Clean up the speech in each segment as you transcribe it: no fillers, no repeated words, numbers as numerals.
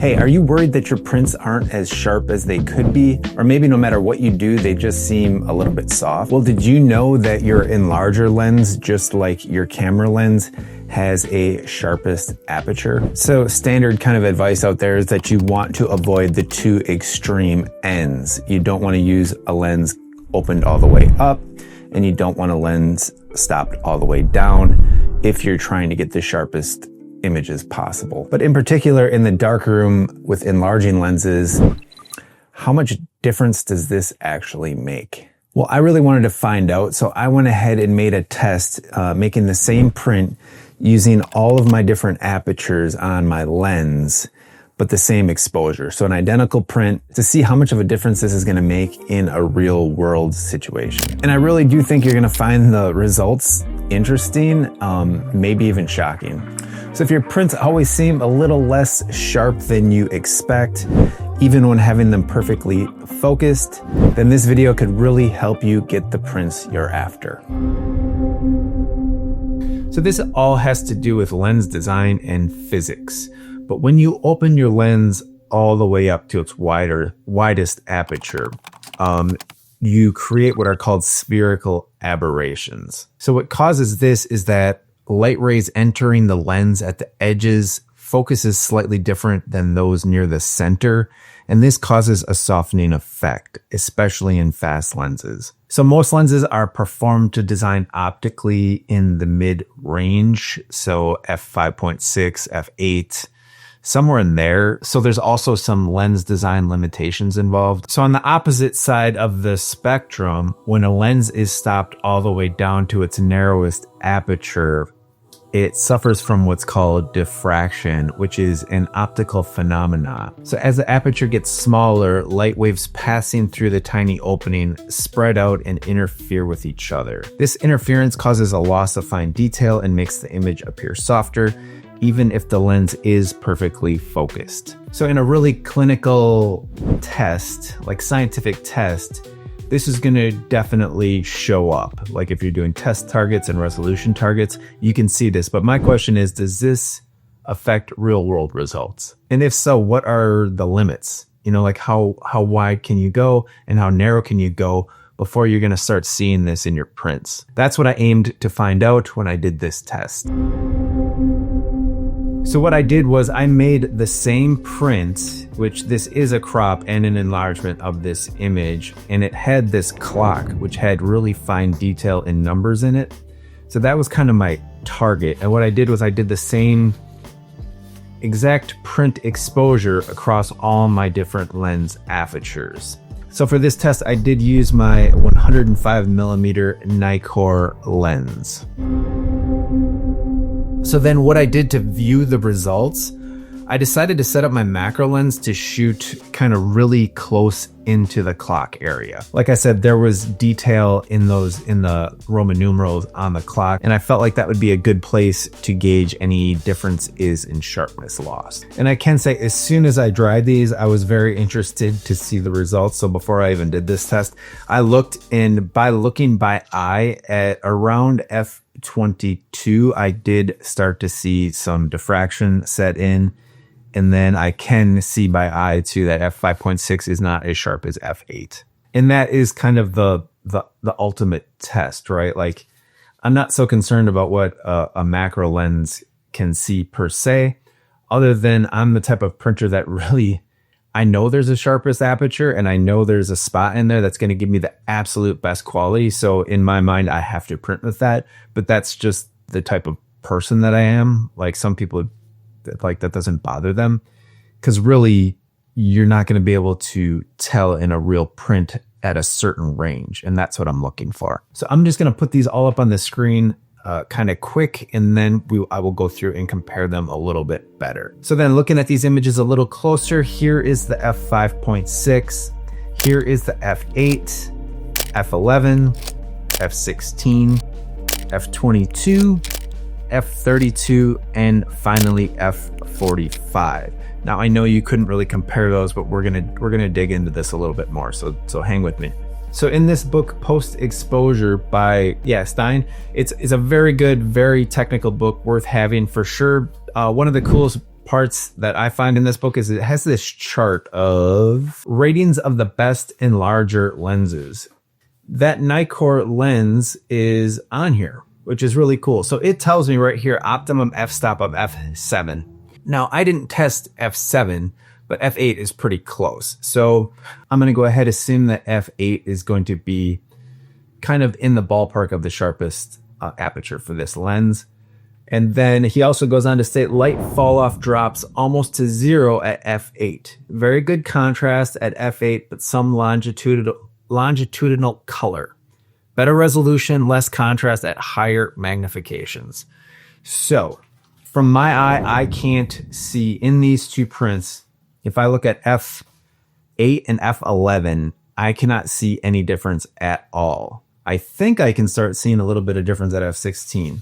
Hey, are you worried that your prints aren't as sharp as they could be? Or maybe no matter what you do, they just seem a little bit soft? Well, did you know that your enlarger lens, just like your camera lens, has a sharpest aperture? So standard kind of advice out there is that you want to avoid the two extreme ends. You don't want to use a lens opened all the way up, and you don't want a lens stopped all the way down if you're trying to get the sharpest images possible. But in particular, in the darkroom with enlarging lenses, how much difference does this actually make? Well, I really wanted to find out, so I went ahead and made a test, making the same print using all of my different apertures on my lens, but the same exposure. So an identical print to see how much of a difference this is gonna make in a real world situation. And I really do think you're gonna find the results interesting, maybe even shocking. So if your prints always seem a little less sharp than you expect, even when having them perfectly focused, then this video could really help you get the prints you're after. So this all has to do with lens design and physics. But when you open your lens all the way up to its widest aperture, you create what are called spherical aberrations. So what causes this is that light rays entering the lens at the edges focuses slightly different than those near the center, and this causes a softening effect, especially in fast lenses. So most lenses are performed to design optically in the mid-range, so f5.6, f8, somewhere in there. So there's also some lens design limitations involved. So on the opposite side of the spectrum, when a lens is stopped all the way down to its narrowest aperture, it suffers from what's called diffraction, which is an optical phenomena. So as the aperture gets smaller, light waves passing through the tiny opening spread out and interfere with each other. This interference causes a loss of fine detail and makes the image appear softer, even if the lens is perfectly focused. So in a really clinical test, like scientific test, this is gonna definitely show up. Like if you're doing test targets and resolution targets, you can see this. But my question is, does this affect real world results? And if so, what are the limits? You know, like how wide can you go and how narrow can you go before you're gonna start seeing this in your prints? That's what I aimed to find out when I did this test. So what I did was I made the same print, which this is a crop and an enlargement of this image, and it had this clock, which had really fine detail and numbers in it. So that was kind of my target. And what I did was I did the same exact print exposure across all my different lens apertures. So for this test, I did use my 105mm Nikkor lens. So then what I did to view the results, I decided to set up my macro lens to shoot kind of really close into the clock area. Like I said, there was detail in the Roman numerals on the clock, and I felt like that would be a good place to gauge any differences in sharpness loss. And I can say, as soon as I dried these, I was very interested to see the results. So before I even did this test, I looked, and by looking by eye at around f22, I did start to see some diffraction set in. And then I can see by eye too that f5.6 is not as sharp as f8. And that is kind of the ultimate test, right? Like, I'm not so concerned about what a macro lens can see per se, other than I'm the type of printer that really, I know there's a sharpest aperture and I know there's a spot in there that's going to give me the absolute best quality. So in my mind, I have to print with that, but that's just the type of person that I am. Like, some people, like, that doesn't bother them, because really you're not going to be able to tell in a real print at a certain range, and that's what I'm looking for. So I'm just going to put these all up on the screen kind of quick, and then I will go through and compare them a little bit better. So then, looking at these images a little closer, here is the f5.6, here is the f8, f11, f16, f22, f32, and finally f45. Now I know you couldn't really compare those, but we're gonna dig into this a little bit more, so hang with me. So in this book, Post Exposure by Stein, it's a very good, very technical book, worth having for sure. One of the coolest parts that I find in this book is it has this chart of ratings of the best and larger lenses. That Nikkor lens is on here, which is really cool. So it tells me right here, optimum f-stop of f7. Now, I didn't test f7, but f8 is pretty close. So I'm going to go ahead and assume that f8 is going to be kind of in the ballpark of the sharpest aperture for this lens. And then he also goes on to state light fall off drops almost to 0 at f8. Very good contrast at f8, but some longitudinal color. Better resolution, less contrast at higher magnifications. So from my eye, I can't see in these two prints. If I look at f8 and f11, I cannot see any difference at all. I think I can start seeing a little bit of difference at f16.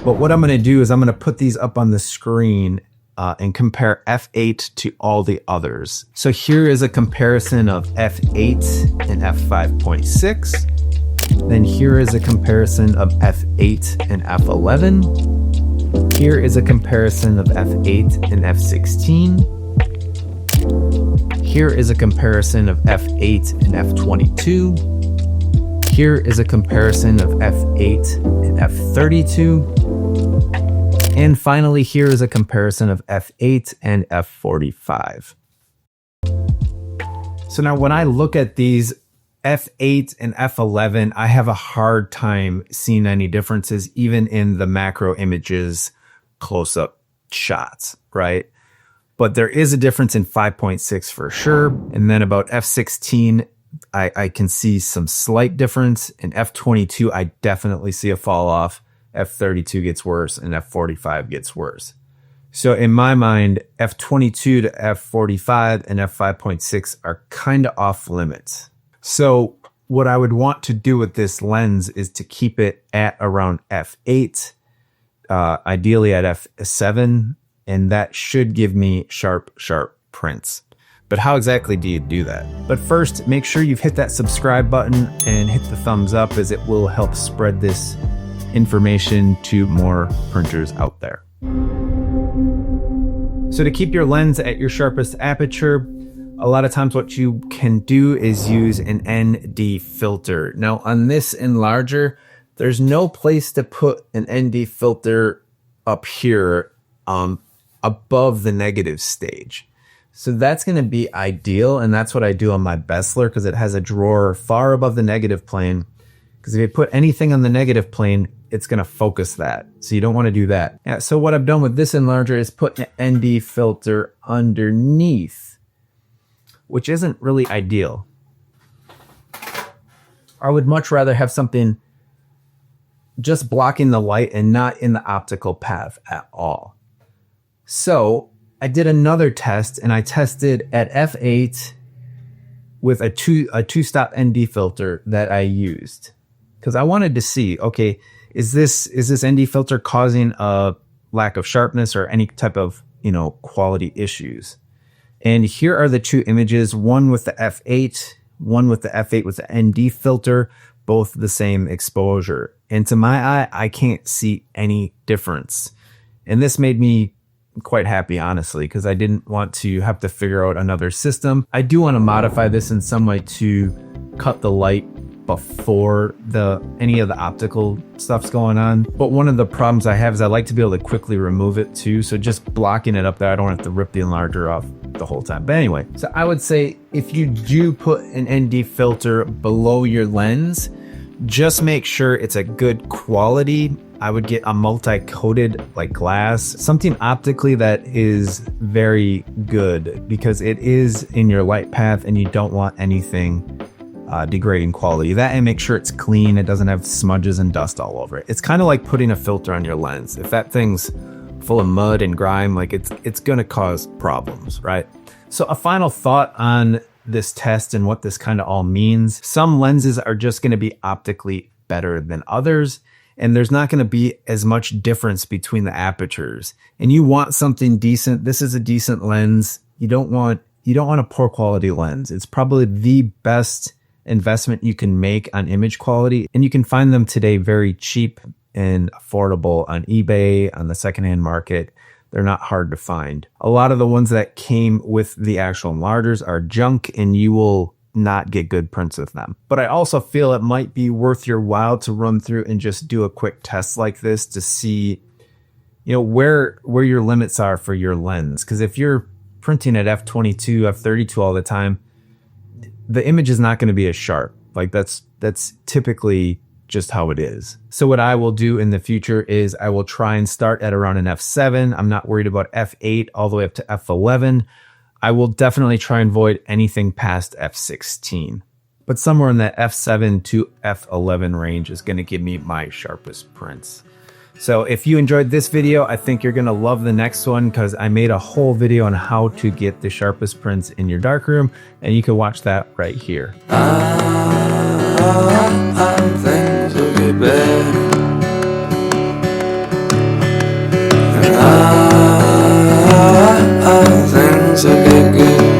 But what I'm going to do is I'm going to put these up on the screen and compare f8 to all the others. So here is a comparison of f8 and f5.6. Then here is a comparison of f8 and f11. Here is a comparison of f8 and f16. Here is a comparison of f8 and f22. Here is a comparison of f8 and f32. And finally, here is a comparison of f8 and f45. So now when I look at these f8 and f11, I have a hard time seeing any differences, even in the macro images close-up shots, right? But there is a difference in 5.6 for sure. And then about f16, I can see some slight difference. In f22, I definitely see a fall off. f32 gets worse and f45 gets worse. So in my mind, f22 to f45 and f5.6 are kind of off limits. So what I would want to do with this lens is to keep it at around f8, ideally at f7, and that should give me sharp prints. But how exactly do you do that? But first, make sure you've hit that subscribe button and hit the thumbs up, as it will help spread this information to more printers out there. So to keep your lens at your sharpest aperture, a lot of times what you can do is use an ND filter. Now on this enlarger, there's no place to put an ND filter up here above the negative stage. So that's going to be ideal, and that's what I do on my Bessler, because it has a drawer far above the negative plane. Because if you put anything on the negative plane, it's going to focus that. So you don't want to do that. Yeah, so what I've done with this enlarger is put an ND filter underneath, which isn't really ideal. I would much rather have something just blocking the light and not in the optical path at all. So I did another test, and I tested at f8 with a two-stop ND filter that I used, because I wanted to see, okay, is this ND filter causing a lack of sharpness or any type of, quality issues? And here are the two images, one with the f8, one with the f8 with the ND filter, both the same exposure. And to my eye, I can't see any difference. And this made me quite happy, honestly, because I didn't want to have to figure out another system. I do want to modify this in some way to cut the light before any of the optical stuff's going on. But one of the problems I have is I like to be able to quickly remove it too. So just blocking it up there, I don't have to rip the enlarger off the whole time. But anyway, so I would say if you do put an ND filter below your lens, just make sure it's a good quality. I would get a multi-coated like glass, something optically that is very good, because it is in your light path and you don't want anything degrading quality. That, and make sure it's clean. It doesn't have smudges and dust all over it. It's kind of like putting a filter on your lens. If that thing's full of mud and grime, like it's going to cause problems, right? So a final thought on this test and what this kind of all means. Some lenses are just going to be optically better than others, and there's not going to be as much difference between the apertures. And you want something decent. This is a decent lens. You don't want a poor quality lens. It's probably the best investment you can make on image quality, and you can find them today very cheap and affordable on eBay, on the secondhand market. They're not hard to find. A lot of the ones that came with the actual enlargers are junk, and you will not get good prints with them. But I also feel it might be worth your while to run through and just do a quick test like this to see, you know, where your limits are for your lens. Because if you're printing at f22, f32 all the time, the image is not going to be as sharp. Like that's typically just how it is. So what I will do in the future is I will try and start at around an f7. I'm not worried about f8 all the way up to f11. I will definitely try and avoid anything past f16. But somewhere in that f7 to f11 range is going to give me my sharpest prints. So if you enjoyed this video, I think you're going to love the next one, because I made a whole video on how to get the sharpest prints in your darkroom, and you can watch that right here. Things will get better. Things will get good.